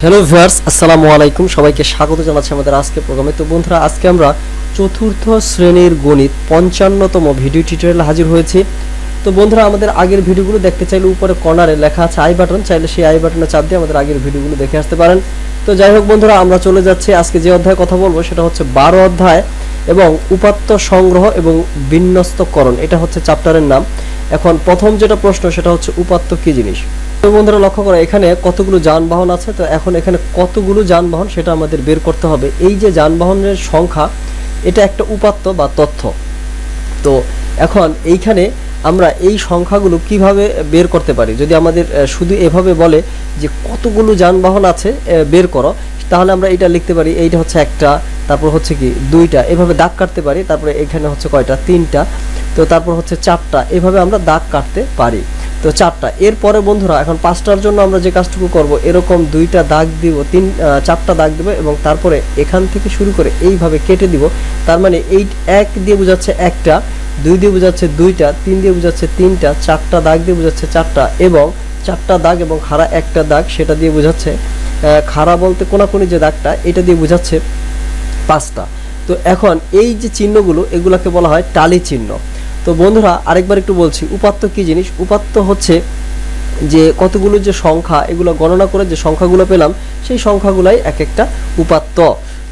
Hello viewers, আসসালামু আলাইকুম। সবাইকে স্বাগত জানাচ্ছি আমাদের আজকে প্রোগ্রামে। তো বন্ধুরা, আজকে আমরা চতুর্থ শ্রেণীর গণিত 55তম ভিডিও টিউটোরিয়ালে হাজির হয়েছি। তো বন্ধুরা, আমাদের আগের ভিডিওগুলো দেখতে চাইলে উপরে কর্নারে লেখা আছে আই বাটন, চাইলে সেই আই বাটনে চাপ দিয়ে আমাদের আগের ভিডিওগুলো দেখে আসতে পারেন। তো যাই হোক বন্ধুরা, আমরা চলে যাচ্ছি আজকে যে অধ্যায়ে কথা বলবো সেটা হচ্ছে 12 অধ্যায় এবং উপাত্ত সংগ্রহ এবং বিন্যস্তকরণ। এটা হচ্ছে চ্যাপ্টারের নাম। এখন প্রথম যেটা প্রশ্ন সেটা হচ্ছে উপাত্ত কি জিনিস। তো বন্ধুরা লক্ষ্য করো, এখানে কতগুলো যানবাহন আছে। তো এখন এখানে কতগুলো যানবাহন সেটা আমাদের বের করতে হবে। এই যে যানবাহনের সংখ্যা, এটা একটা উপাত্ত বা তথ্য। তো এখন এইখানে আমরা এই সংখ্যাগুলো কিভাবে বের করতে পারি। যদি আমাদের শুধু এভাবে বলে যে কতগুলো যানবাহন আছে বের করো, তাহলে আমরা এটা লিখতে পারি, এইটা হচ্ছে একটা, তারপর হচ্ছে কি দুইটা, এভাবে দাগ কাটতে পারি। তারপরে এখানে হচ্ছে কয়টা, তিনটা, তো তারপর হচ্ছে চারটা, এভাবে আমরা দাগ কাটতে পারি। তো চারটা। এরপরে বন্ধুরা, এখন পাঁচটার জন্য আমরা যে কাজটুকু করব, এরকম দুইটা দাগ দিব, চারটা দাগ দিব এবং তারপরে এখান থেকে শুরু করে এইভাবে কেটে দিব। তার মানে এই এক দিয়ে বোঝাচ্ছে একটা, দুই দিয়ে বোঝাচ্ছে দুইটা, তিন দিয়ে বোঝাচ্ছে তিনটা, চারটা দাগ দিয়ে বোঝাচ্ছে চারটা, এবং চারটা দাগ এবং খাড়া একটা দাগ সেটা দিয়ে বোঝাচ্ছে, খাড়া বলতে কোনাকুনি যে দাগটা, এটা দিয়ে বোঝাচ্ছে পাঁচটা। তো এখন এই যে চিহ্নগুলো, এগুলাকে বলা হয় টালি চিহ্ন। তো বন্ধুরা, আরেকবার একটু বলছি, উপাত্ত কি জিনিস। উপাত্ত হচ্ছে যে কতগুলো যে সংখ্যা, এগুলো গণনা করে যে সংখ্যাগুলো পেলাম, সেই সংখ্যাগুলাই এক একটা উপাত্ত।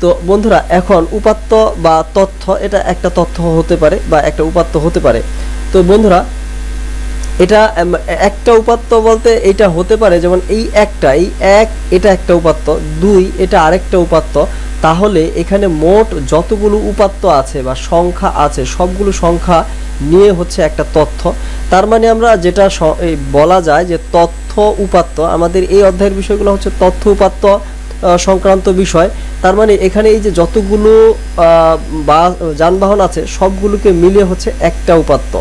তো বন্ধুরা, এখন উপাত্ত বা তথ্য, এটা একটা তথ্য হতে পারে বা একটা উপাত্ত হতে পারে। তো বন্ধুরা, এটা একটা উপাত্ত বলতে এটা হতে পারে, যেমন এই একটা, এই এক, এটা একটা উপাত্ত, দুই, এটা আরেকটা উপাত্ত। তাহলে এখানে মোট যতগুলো উপাত্ত আছে বা সংখ্যা আছে, সবগুলো সংখ্যা নিয়ে হচ্ছে একটা তথ্য। তার মানে আমরা যেটা বলা যায় যে তথ্য উপাত্ত, আমাদের এই অধ্যায়ের বিষয়গুলো হচ্ছে তথ্য উপাত্ত সংক্রান্ত বিষয়। তার মানে এখানে এই যে যতগুলো বা যানবাহন আছে, সবগুলোকে মিলিয়ে হচ্ছে একটা উপাত্ত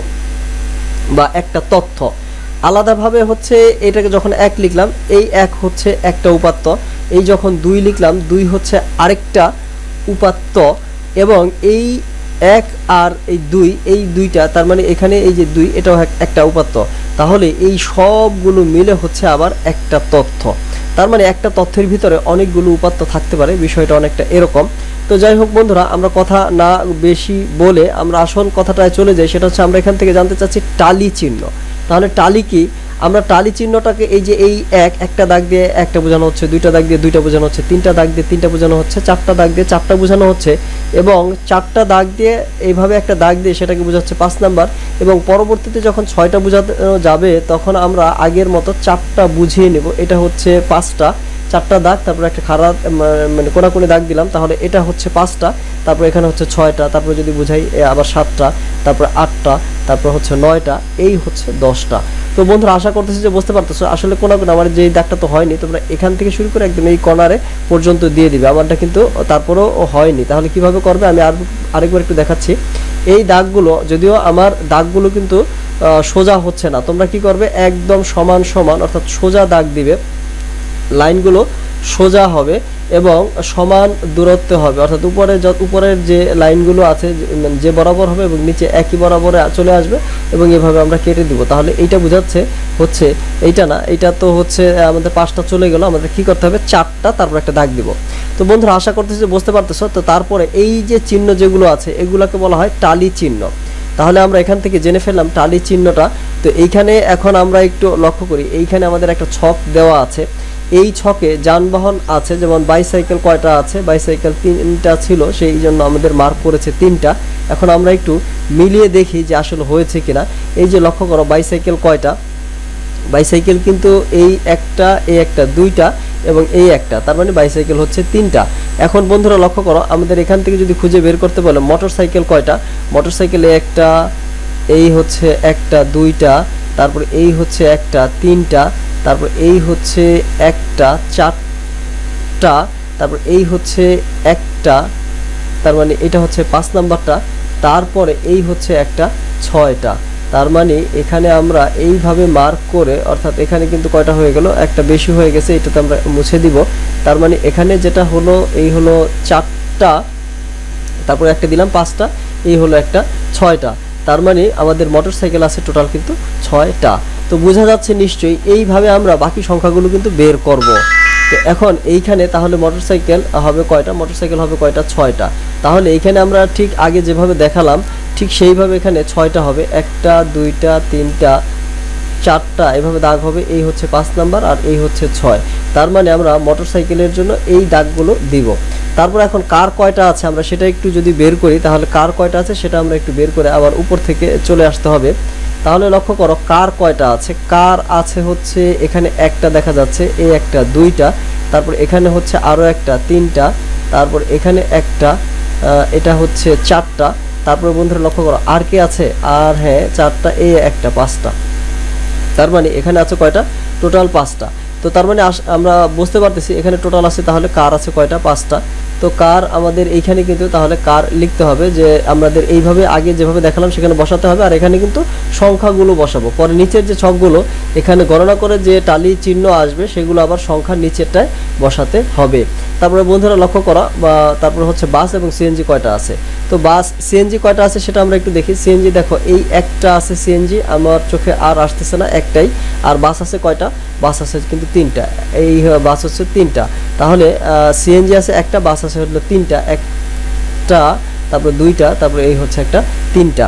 বা একটা তথ্য। আলাদাভাবে হচ্ছে এটাকে যখন এক লিখলাম, এই এক হচ্ছে একটা উপাত্ত, এই যখন দুই লিখলাম, দুই হচ্ছে আরেকটা উপাত্ত, এবং এই এক আর এই দুই, এই দুইটা, তার মানে এখানে এই যে দুই, এটাও একটা উপাত্ত। তাহলে এই সবগুলো মিলে হচ্ছে আবার একটা তথ্য। তার মানে একটা তথ্যের ভিতরে অনেকগুলো উপাত্ত থাকতে পারে, বিষয়টা অনেকটা এরকম। তো যাই হোক বন্ধুরা, আমরা কথা না বেশি বলে আমরা আসল কথাটায় চলে যাই। সেটা হচ্ছে আমরা এখান থেকে জানতে চাচ্ছি টালি চিহ্ন। তাহলে টালি কি? আমরা টালি চিহ্নটাকে এই যে এই একটা দাগ দিয়ে একটা বোঝানো হচ্ছে, দুইটা দাগ দিয়ে দুইটা বোঝানো হচ্ছে, তিনটা দাগ দিয়ে তিনটা বোঝানো হচ্ছে, চারটা দাগ দিয়ে চারটা বোঝানো হচ্ছে, এবং চারটা দাগ দিয়ে এইভাবে একটা দাগ দিয়ে সেটাকে বোঝাচ্ছে 5 নাম্বার। এবং পরবর্তীতে যখন 6টা বোঝানো যাবে, তখন আমরা আগের মতো চারটা বুঝিয়ে নেব। এটা হচ্ছে 5টা, চারটা দাগ, তারপর একটা খারাপ মানে কোনাকুনি দাগ দিলাম, তাহলে এটা হচ্ছে 5টা, তারপর এখানে হচ্ছে 6টা, তারপর যদি বুঝাই আবার 7টা, তারপর 8টা, তারপর হচ্ছে 9টা, এই হচ্ছে 10টা। তো বন্ধুরা, আশা করতেছি যে বুঝতে পারতেছো। আসলে কোনাকুনি আমার যে দাগটা তো হয়নি, তোমরা এখান থেকে শুরু করে একদম এই কর্নারে পর্যন্ত দিয়ে দিবে। আমারটা কিন্তু তারপরেও হয়নি। তাহলে কিভাবে করবে আমি আরেকবার একটু দেখাচ্ছি। এই দাগগুলো, যদিও আমার দাগগুলো কিন্তু সোজা হচ্ছে না, তোমরা কি করবে, একদম সমান সমান, অর্থাৎ সোজা দাগ দিবে, লাইনগুলো সোজা হবে এবং সমান দূরত্বে হবে, অর্থাৎ উপরের যে লাইনগুলো আছে যে বরাবর হবে এবং নিচে একই বরাবরে চলে আসবে, এবং এভাবে আমরা কেটে দিব। তাহলে এইটা বোঝাচ্ছে হচ্ছে এইটা না, এইটা তো হচ্ছে আমাদের 5টা চলে গেল, আমাদের কি করতে হবে, 4টা, তারপর একটা দাগ দিব। তো বন্ধুরা, আশা করতেছি যে বুঝতে পারতেছো। তো তারপরে এই যে চিহ্ন যেগুলো আছে, এগুলোকে বলা হয় টালি চিহ্ন। তাহলে আমরা এখান থেকে জেনে ফেললাম টালি চিহ্নটা। তো এইখানে এখন আমরা একটু লক্ষ্য করি, এইখানে আমাদের একটা ছক দেওয়া আছে। এই ছকে যানবাহন আছে, যেমন বাইসাইকেল কয়টা আছে, বাইসাইকেল 3টা ছিল, সেই জন্য আমাদের মার্ক করেছে 3টা। এখন আমরা একটু মিলিয়ে দেখি যে আসলে হয়েছে কিনা। এই যে লক্ষ্য করো, বাইসাইকেল কয়টা, বাইসাইকেল কিন্তু এই একটা, দুইটা এবং এই একটা, তার মানে বাইসাইকেল হচ্ছে 3টা। এখন বন্ধুরা লক্ষ্য করো, আমাদের এখান থেকে যদি খুঁজে বের করতে বলে মোটরসাইকেল কয়টা, মোটরসাইকেল একটা, এই হচ্ছে একটা, দুইটা, তারপর এই হচ্ছে একটা, 3টা, তারপর এই হচ্ছে একটা, 4টা, তারপর এই হচ্ছে একটা, তার মানে এটা হচ্ছে 5 নাম্বারটা, তারপরে এই হচ্ছে একটা, 6টা। তার মানে এখানে আমরা এইভাবে মার্ক করে, অর্থাৎ এখানে কিন্তু কয়টা হয়ে গেল, একটা বেশি হয়ে গেছে, এটাতে আমরা মুছে দিব। তার মানে এখানে যেটা হলো, এই হলো 4টা, তারপর একটা দিলাম 5টা, এই হলো একটা 6টা। তার মানে আমাদের মোটরসাইকেল আছে টোটাল কিন্তু 6টা। তো বোঝা যাচ্ছে নিশ্চয়ই। এইভাবে আমরা বাকি সংখ্যাগুলো কিন্তু বের করব। তো এখন এইখানে তাহলে মোটরসাইকেল হবে কয়টা, মোটরসাইকেল হবে কয়টা, 6টা। তাহলে এইখানে আমরা ঠিক আগে যেভাবে দেখালাম ঠিক সেইভাবে এখানে 6টা হবে, 1টা 2টা 3টা 4টা এভাবে দাগ হবে। এই হচ্ছে 5 নাম্বার আর এই হচ্ছে 6। তার মানে আমরা মোটরসাইকেলের জন্য এই দাগগুলো দিব। তারপর এখন কার কয়টা আছে আমরা সেটা একটু যদি বের করি, তাহলে কার কয়টা আছে সেটা আমরা একটু বের করে আবার উপর থেকে চলে আসতে হবে। তাহলে লক্ষ্য করো কার কয়টা আছে, কার আছে হচ্ছে এখানে একটা দেখা যাচ্ছে, এই একটা 2টা, তারপর এখানে হচ্ছে আরও একটা 3টা, তারপর এখানে একটা, এটা হচ্ছে 4টা। তারপরে বন্ধুরা লক্ষ্য করো আর কি আছে, আর হ্যাঁ 4টা, এই একটা 5টা। তার মানে এখানে আছে কয়টা, টোটাল 5টা। তো তার মানে আমরা বুঝতে পারতেছি এখানে টোটাল আছে তাহলে কার আছে কয়টা, 5টা। তো কার আমাদের এইখানে কিন্তু তাহলে কার লিখতে হবে যে আমাদের এইভাবে আগে যেভাবে দেখালাম সেখানে বসাতে হবে, আর এখানে কিন্তু সংখ্যাগুলো বসাবো। পরে নিচের যে ছকগুলো এখানে গণনা করে যে টালি চিহ্ন আসবে সেগুলো আবার সংখ্যার নিচেরটায় বসাতে হবে। তারপরে বন্ধুরা লক্ষ্য করা বা তারপরে হচ্ছে বাস এবং সিএনজি কয়টা আছে। তো বাস সিএনজি কয়টা আছে সেটা আমরা একটু দেখি। সিএনজি দেখো এই একটা আছে সিএনজি, আমার চোখে আর আসতেছে না, একটাই। আর বাস আছে কয়টা, বাস আছে কিন্তু 3টা, এই বাস হচ্ছে 3টা। তাহলে সিএনজি আছে একটা, বাস আছে হলো 3টা, একটা তারপরে 2টা, তারপরে এই হচ্ছে একটা 3টা।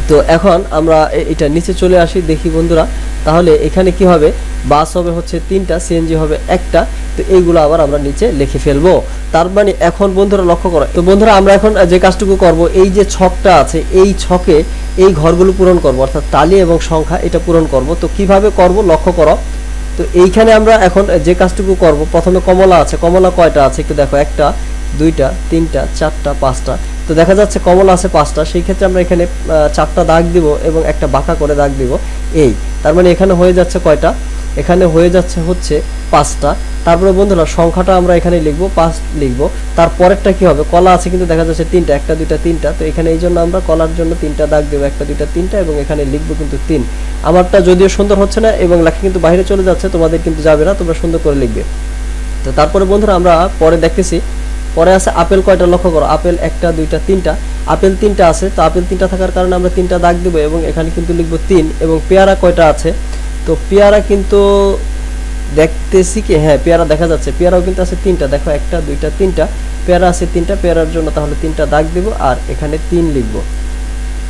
তো এখন আমরা এটা নিচে চলে আসি দেখি বন্ধুরা, তাহলে এখানে কি হবে, বাস হবে হচ্ছে 3টা, সিএনজি হবে একটা। তো এইগুলো আবার আমরা নিচে লিখে ফেলবো। তার মানে এখন বন্ধুরা লক্ষ্য করো, তো বন্ধুরা আমরা এখন যে কাজটুকু করব, এই যে ছকটা আছে এই ছকে এই ঘরগুলো পূরণ করব, অর্থাৎ টালি এবং সংখ্যা এটা পূরণ করব। তো কিভাবে করব লক্ষ্য করো। তো এইখানে আমরা এখন যে কাজটুকু করব, প্রথমে কমলা আছে, কমলা কয়টা আছে একটু দেখো, 1টা 2টা 3টা 4টা 5টা। তো দেখা যাচ্ছে কমলা আছে 5টা, সেই ক্ষেত্রে আমরা এখানে 4টা দাগ দিব এবং একটা বাঁকা করে দাগ দিব এই। তার মানে এখানে হয়ে যাচ্ছে কয়টা, এখানে হয়ে যাচ্ছে হচ্ছে 5টা। তারপরে বন্ধুরা সংখ্যাটা আমরা এখানে লিখবো, 5 লিখবো। তারপরেরটা কি হবে, কলা আছে কিন্তু দেখা যাচ্ছে 3টা, 1টা 2টা 3টা। তো এখানে এই জন্য আমরা কলার জন্য 3টা দাগ দেবো, 1টা 2টা 3টা, এবং এখানে লিখবো কিন্তু 3। আমারটা যদিও সুন্দর হচ্ছে না এবং লেখা কিন্তু বাইরে চলে যাচ্ছে, তোমাদের কিন্তু যাবে না, তোমরা সুন্দর করে লিখবে। তো তারপরে বন্ধুরা আমরা পরে দেখতেছি, পরে আছে আপেল কয়টা লক্ষ্য করো, আপেল 1টা 2টা 3টা, আপেল 3টা আছে। তো আপেল 3টা থাকার কারণে আমরা 3টা দাগ দেবো এবং এখানে কিন্তু লিখবো 3। এবং পেয়ারা কয়টা আছে, তো পেয়ারা কিন্তু দেখতেছি কি, হ্যাঁ পেয়ারা দেখা যাচ্ছে, পেয়ারাও কিন্তু আছে 3টা, দেখো 1টা 2টা 3টা, পেয়ারা আছে 3টা, পেয়ারার জন্য তাহলে 3টা দাগ দেবো আর এখানে 3 লিখবো।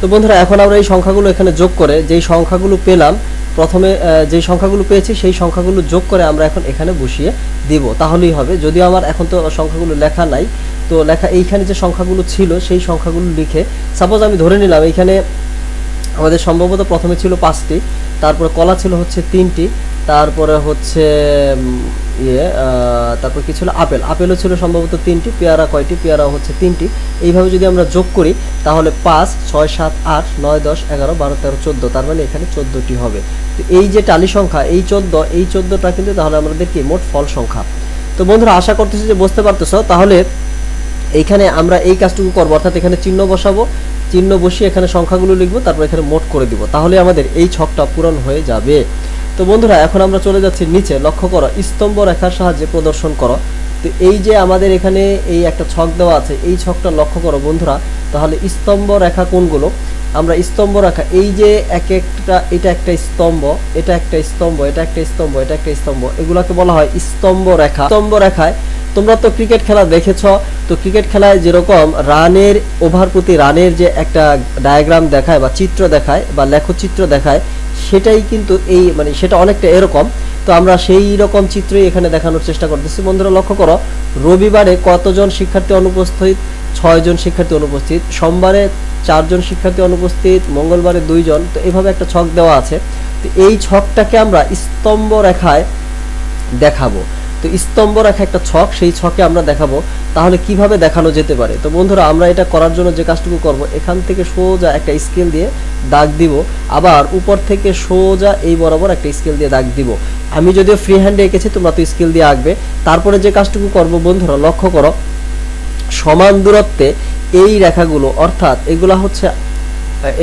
তো বন্ধুরা এখন আমরা এই সংখ্যাগুলো এখানে যোগ করে যেই সংখ্যাগুলো পেলাম, প্রথমে যেই সংখ্যাগুলো পেয়েছি সেই সংখ্যাগুলো যোগ করে আমরা এখন এখানে বসিয়ে দিব, তাহলেই হবে। যদিও আমার এখন তো সংখ্যাগুলো লেখা নাই, তো লেখা এইখানে যে সংখ্যাগুলো ছিল সেই সংখ্যাগুলো লিখে, সাপোজ আমি ধরে নিলাম এইখানে আমাদের সম্ভবত প্রথমে ছিল 5টি, তারপরে কলা ছিল হচ্ছে 3টি, তারপরে হচ্ছে তারপর কি ছিল, আপেল, আপেলও ছিল সম্ভবত 3টি, পেয়ারা কয়টি, পেয়ারা হচ্ছে 3টি। এইভাবে যদি আমরা যোগ করি তাহলে 5 6 7 8 9 10 11 12 13 14, তার মানে এখানে 14টি হবে। তো এই যে টালি সংখ্যা এই 14, এই 14টা কিন্তু তাহলে আমাদের কি মোট ফল সংখ্যা। তো বন্ধুরা আশা করতেছি যে বুঝতে পারতেছো। তাহলে এইখানে আমরা এই কাজটুকু করবো, অর্থাৎ এখানে চিহ্ন বসাবো, চিহ্ন বসিয়ে এখানে সংখ্যাগুলো লিখবো, তারপর এখানে মোট করে দিব, তাহলে আমাদের এই ছকটা পূরণ হয়ে যাবে। তো বন্ধুরা এখন আমরা চলে যাচ্ছি নিচে, লক্ষ্য করো স্তম্ভ রেখার সাহায্যে প্রদর্শন করো। তো এই যে আমাদের এখানে এই একটা ছক দেওয়া আছে, এই ছকটা লক্ষ্য করো বন্ধুরা। তাহলে স্তম্ভ রেখা কোনগুলো, আমরা স্তম্ভ রেখা এই যে এক একটা, এটা একটা স্তম্ভ, এটা একটা স্তম্ভ, এটা একটা স্তম্ভ, এটা একটা স্তম্ভ, এগুলাকে বলা হয় স্তম্ভ রেখা। স্তম্ভ রেখায় তোমরা তো ক্রিকেট খেলা দেখেছ, তো ক্রিকেট খেলায় যেরকম রানের ওভার প্রতি রানের যে একটা ডায়াগ্রাম দেখায় বা চিত্র দেখায় বা লেখচিত্র দেখায়, সেটাই কিন্তু এই মানে সেটা অনেকটা এরকম। তো আমরা সেই রকম চিত্রই এখানে দেখানোর চেষ্টা করতেছি। বন্ধুরা লক্ষ্য করো, রবিবারে কতজন শিক্ষার্থী অনুপস্থিত, 6 জন শিক্ষার্থী অনুপস্থিত, সোমবারে 4 জন শিক্ষার্থী অনুপস্থিত, মঙ্গলবারে 2 জন। তো এইভাবে একটা ছক দেওয়া আছে। তো এই ছকটাকে আমরা স্তম্ভ রেখায় দেখাবো। তো স্তম্ভ রেখা একটা ছক, সেই ছকে আমরা দেখাবো। তাহলে কিভাবে দেখানো যেতে পারে, তো বন্ধুরা আমরা এটা করার জন্য যে কাজটুকু করব, এখান থেকে সোজা একটা স্কেল দিয়ে দাগ দিব, আবার উপর থেকে সোজা এই বরাবর একটা স্কেল দিয়ে দাগ দিব। আমি যদিও ফ্রি হ্যান্ডে এঁকেছি, তোমরা তো স্কেল দিয়ে আঁকবে। তারপরে যে কাজটুকু করব বন্ধুরা লক্ষ্য করো, সমান দূরত্বে এই রেখাগুলো, অর্থাৎ এগুলা হচ্ছে,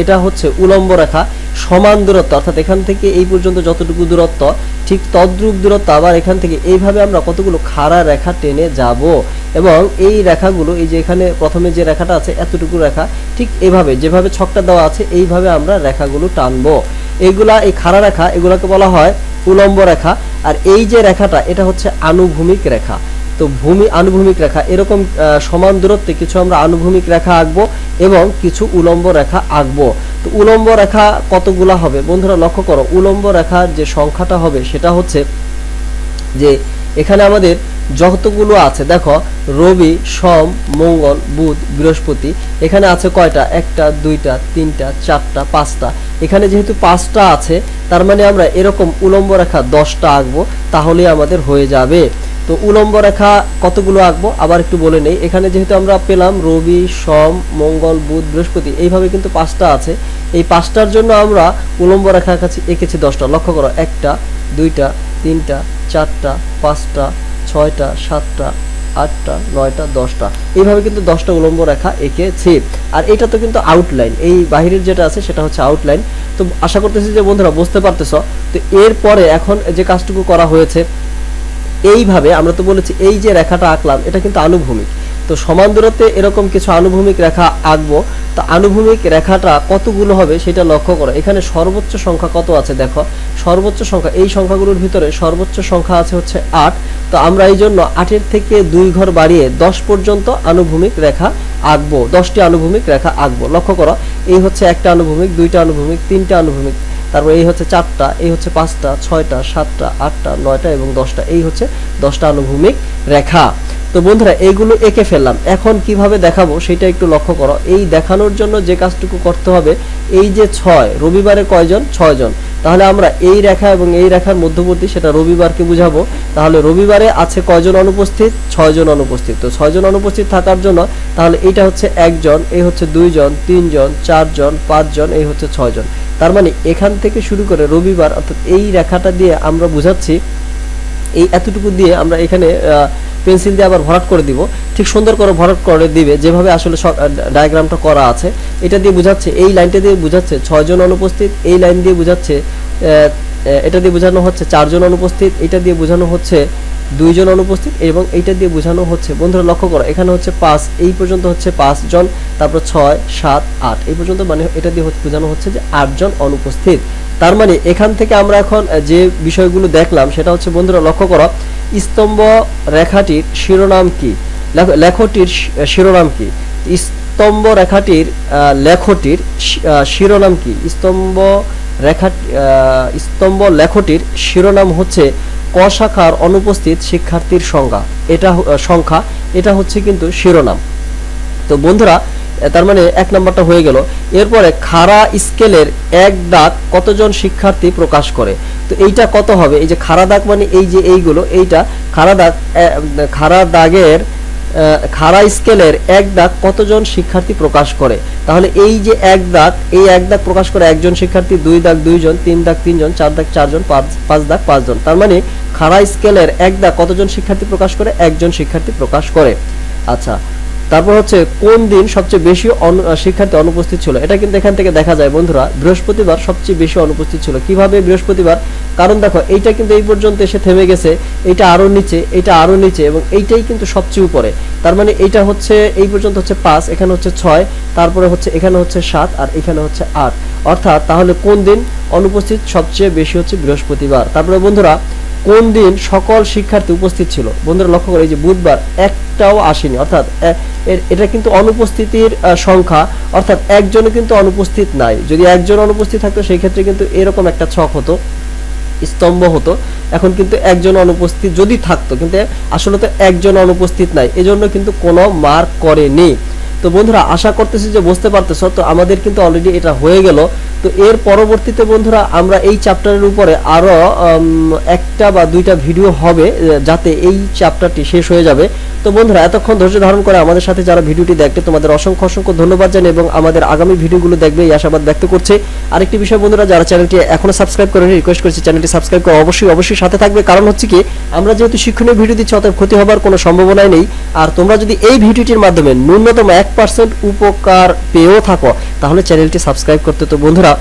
এটা হচ্ছে উলম্ব রেখা, সমান দূরত্ব, অর্থাৎ এখান থেকে এই পর্যন্ত যতটুকু দূরত্ব ঠিক তদ্রূপ দূরত্ব আবার এখান থেকে এইভাবে আমরা কতগুলো খাড়া রেখা টেনে যাব। এবং এই রেখাগুলো, এই যে এখানে প্রথমে যে রেখাটা আছে এতটুকু রেখা, ঠিক এভাবে যেভাবে ছকটা দেওয়া আছে এইভাবে আমরা রেখাগুলো টানবো। এইগুলা এই খাড়া রেখা, এগুলাকে বলা হয় উলম্ব রেখা। আর এই যে রেখাটা এটা হচ্ছে আনুভূমিক রেখা। তো আনুভূমিক রেখা এরকম সমান দূরত্বে কিছু আমরা আনুভূমিক রেখা আঁকবো এবং কিছু উলম্ব রেখা আঁকবো। তো উলম্ব রেখা কতগুলা হবে বন্ধুরা লক্ষ্য করো, উলম্ব রেখার যে সংখ্যাটা হবে সেটা হচ্ছে যে এখানে আমাদের যতগুলো আছে দেখো, রবি, সোম, মঙ্গল, বুধ, বৃহস্পতি, এখানে আছে কয়টা, একটা, দুইটা, তিনটা, চারটা, পাঁচটা। এখানে যেহেতু পাঁচটা আছে তার মানে আমরা এরকম উলম্ব রেখা 10টা আঁকবো, তাহলে আমাদের হয়ে যাবে। তো উলম্ব রেখা কতগুলো আঁকবো আবার একটু বলে নেই। এখানে যেহেতু আমরা পেলাম রবি, সোম, মঙ্গল, বুধ, বৃহস্পতি, এইভাবে কিন্তু 5টা আছে। এই 5টার জন্য আমরা উলম্ব রেখা এঁকেছি 10টা। লক্ষ্য করো, একটা, দুইটা, তিনটা, চারটা, পাঁচটা, ছয়টা, সাতটা, আটটা, নয়টা, 10টা, এইভাবে কিন্তু 10টা উলম্ব রেখা এঁকেছি। আর এটা তো কিন্তু আউটলাইন, এই বাহিরের যেটা আছে সেটা হচ্ছে আউটলাইন। তো আশা করতেছি যে বন্ধুরা বুঝতে পারতেছ। তো এরপরে এখন যে কাজটুকু করা হয়েছে, এইভাবে আমরা তো বলেছি এই যে রেখাটা আঁকলাম এটা কিন্তু আনুভূমিক। তো সমান দূরত্বে এরকম কিছু আনুভূমিক রেখা আঁকবো। তো আনুভূমিক রেখাটা কতগুলো হবে সেটা লক্ষ্য করো। এখানে সর্বোচ্চ সংখ্যা কত আছে দেখো, সর্বোচ্চ সংখ্যা এই সংখ্যাগুলোর ভিতরে সর্বোচ্চ সংখ্যা আছে হচ্ছে 8। তো আমরা এই জন্য 8-এর থেকে 2 ঘর বাড়িয়ে 10 পর্যন্ত আনুভূমিক রেখা আঁকবো, 10টি আনুভূমিক রেখা আঁকবো। লক্ষ্য করো, এই হচ্ছে একটা আনুভূমিক, 2টা আনুভূমিক, 3টা আনুভূমিক, তারপর এই হচ্ছে 4টা, এই হচ্ছে 5টা, 6টা, 7টা, 8টা, 9টা এবং 10টা, এই হচ্ছে 10টা আনুভূমিক রেখা। তো বন্ধুরা এইগুলো এঁকে ফেললাম, এখন কিভাবে দেখাবো সেটা একটু লক্ষ্য করো। এই দেখানোর জন্য যে কাজটুকু করতে হবে, এই যে 6, রবিবারে কয়জন, 6 জন, তাহলে আমরা এই রেখা এবং এই রেখার মধ্যবর্তী সেটা রবিবারকে বুঝাবো। তাহলে রবিবারে আছে কয়জন অনুপস্থিত, 6 জন অনুপস্থিত। তো 6 জন অনুপস্থিত থাকার জন্য তাহলে এইটা হচ্ছে 1 জন, এই হচ্ছে 2 জন, 3 জন, 4 জন, 5 জন, এই হচ্ছে 6 জন। তার মানে এখান থেকে শুরু করে রবিবার, অর্থাৎ এই রেখাটা দিয়ে আমরা বুঝাচ্ছি, এই এতটুকু দিয়ে আমরা এখানে পেন্সিল দিয়ে আবার ভরাট করে দিব, ঠিক সুন্দর করে ভরাট করে দিবে যেভাবে আসলে ডায়াগ্রামটা করা আছে। এটা দিয়ে বুঝাচ্ছে, এই লাইনটা দিয়ে বুঝাচ্ছে 6 জন অনুপস্থিত, এই লাইন দিয়ে বুঝাচ্ছে, এটা দিয়ে বোঝানো হচ্ছে 4 জন অনুপস্থিত, এটা দিয়ে বোঝানো হচ্ছে 2 জন অনুপস্থিত এবং এইটা দিয়ে বোঝানো হচ্ছে, বন্ধুরা লক্ষ্য করো, এখানে হচ্ছে 5, এই পর্যন্ত হচ্ছে 5 জন, তারপর 6, 7, 8 এই পর্যন্ত, মানে এটা দিয়ে বোঝানো হচ্ছে যে 8 জন অনুপস্থিত। তার মানে এখান থেকে আমরা এখন যে বিষয়গুলো দেখলাম সেটা হচ্ছে, বন্ধুরা লক্ষ্য করো, স্তম্ভ রেখাটির শিরোনাম কি, লেখটির শিরোনাম কি, স্তম্ভ রেখাটির লেখটির শিরোনাম কি, স্তম্ভ লেখটির শিরোনাম হচ্ছে ক শাখার অনুপস্থিত শিক্ষার্থীর সংখ্যা, এটা হচ্ছে কিন্তু শিরোনাম। তো বন্ধুরা তার মানে 1 নাম্বারটা হয়ে গেল। এরপরে খাড়া স্কেলের 1 দাগ কতজন শিক্ষার্থী প্রকাশ করে। তো এইটা কত হবে, এই যে খাড়া দাগ মানে এই যে এইগুলো, এইটা খাড়া দাগের খাড়া স্কেলের 1 দাগ কতজন শিক্ষার্থী প্রকাশ করে। তাহলে এই যে 1 দাগ, এই 1 দাগ প্রকাশ করে একজন শিক্ষার্থী, 2 দাগ 2 জন, 3 দাগ 3 জন, 4 দাগ 4 জন, 5 দাগ 5 জন। তার মানে খাড়া স্কেলের 1 দাগ কতজন শিক্ষার্থী প্রকাশ করে, একজন শিক্ষার্থী প্রকাশ করে। আচ্ছা, তারপর হচ্ছে কোন দিন সবচেয়ে বেশি শিক্ষার্থী অনুপস্থিত ছিল। এটা কিন্তু এখান থেকে দেখা যায় বন্ধুরা, বৃহস্পতিবার সবচেয়ে বেশি অনুপস্থিত ছিল। কিভাবে বৃহস্পতিবার, কারণ দেখো এইটা কিন্তু এই পর্যন্ত এসে থেমে গেছে, এইটা আরো নিচে, এইটা আরো নিচে এবং এইটাই কিন্তু সবচেয়ে উপরে। তার মানে এইটা হচ্ছে এই পর্যন্ত হচ্ছে 5, এখানে হচ্ছে 6, তারপরে হচ্ছে এখানে হচ্ছে 7 আর এখানে হচ্ছে 8। অর্থাৎ তাহলে কোন দিন অনুপস্থিত সবচেয়ে বেশি হচ্ছে বৃহস্পতিবার। তারপরে বন্ধুরা কোন দিন সকল শিক্ষার্থী উপস্থিত ছিল। বন্ধুরা লক্ষ্য করে, এই যে বুধবার একটাও আসেনি, অর্থাৎ এটা কিন্তু অনুপস্থিতির সংখ্যা, অর্থাৎ একজনও কিন্তু অনুপস্থিত নাই। যদি একজন অনুপস্থিত থাকতো সেই ক্ষেত্রে কিন্তু এরকম একটা ছক হতো, স্তম্ভ হতো। এখন কিন্তু একজন অনুপস্থিত যদি থাকতো, কিন্তু আসলে তো একজন অনুপস্থিত নাই, এজন্য কিন্তু কোনো মার্ক করেনি। তো বন্ধুরা আশা করতেছি যে বুঝতে পারতেছো। তো আমাদের কিন্তু অলরেডি এটা হয়ে গেল। তো এর পরবর্তীতে বন্ধুরা আমরা এই চ্যাপ্টারের উপরে আরো একটা বা দুইটা ভিডিও হবে যাতে এই চ্যাপ্টারটি শেষ হয়ে যাবে। তো বন্ধুরা এতক্ষণ ধৈর্য ধারণ করে আমাদের সাথে যারা ভিডিওটি দেখতে, তোমাদের অসংখ্য অসংখ্য ধন্যবাদ জানাই এবং আমাদের আগামী ভিডিওগুলো দেখবে এই আশাবাদ ব্যক্ত করছে। আরেকটি বিষয় বন্ধুরা, যারা চ্যানেলটি এখনো সাবস্ক্রাইব করেনি, রিকোয়েস্ট করছি চ্যানেলটি সাবস্ক্রাইব করে অবশ্যই সাথে থাকবে। কারণ হচ্ছে কি, আমরা যেহেতু শিক্ষণীয় ভিডিও দিচ্ছি অতএব ক্ষতি হবার কোনো সম্ভাবনাই নেই। আর তোমরা যদি এই ভিডিওটির মাধ্যমে ন্যূনতম 1% উপকার পেয়েও থাকো তাহলে চ্যানেলটি সাবস্ক্রাইব করতে। তো বন্ধুরা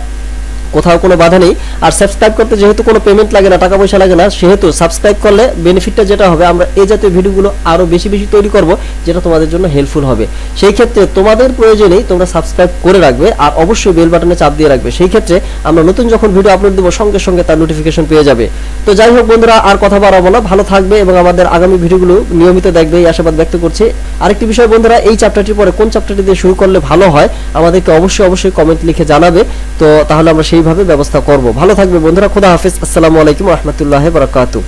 কোথাও কোনো বাধা নেই। আর সাবস্ক্রাইব করতে যেহেতু কোনো পেমেন্ট লাগে না, টাকা পয়সা লাগে না, সেহেতু সাবস্ক্রাইব করলে বেনিফিটটা যেটা হবে, আমরা এই জাতীয় ভিডিওগুলো আরও বেশি বেশি তৈরি করব, যেটা তোমাদের জন্য হেল্পফুল হবে। সেই ক্ষেত্রে তোমাদের প্রয়োজনেই তোমরা সাবস্ক্রাইব করে রাখবে আর অবশ্যই বেল বাটনে চাপ দিয়ে রাখবে। সেই ক্ষেত্রে আমরা নতুন যখন ভিডিও আপলোড দেবো সঙ্গে সঙ্গে তার নোটিফিকেশন পেয়ে যাবে। তো যাই হোক বন্ধুরা, আর কথা বাড়াবো না, ভালো থাকবে এবং আমাদের আগামী ভিডিওগুলো নিয়মিত দেখবে, এই আশাবাদ ব্যক্ত করছি। আরেকটি বিষয় বন্ধুরা, এই চ্যাপ্টারটির পরে কোন চ্যাপ্টারটি দিয়ে শুরু করলে ভালো হয় আমাদেরকে অবশ্যই কমেন্ট লিখে জানাবে। তো তাহলে আমরা সেইভাবে ব্যবস্থা করব। ভালো থাকবে বন্ধুরা, খোদা হাফেজ, আসসালামু আলাইকুম ওয়া রাহমাতুল্লাহি ওয়া বারাকাতুহু।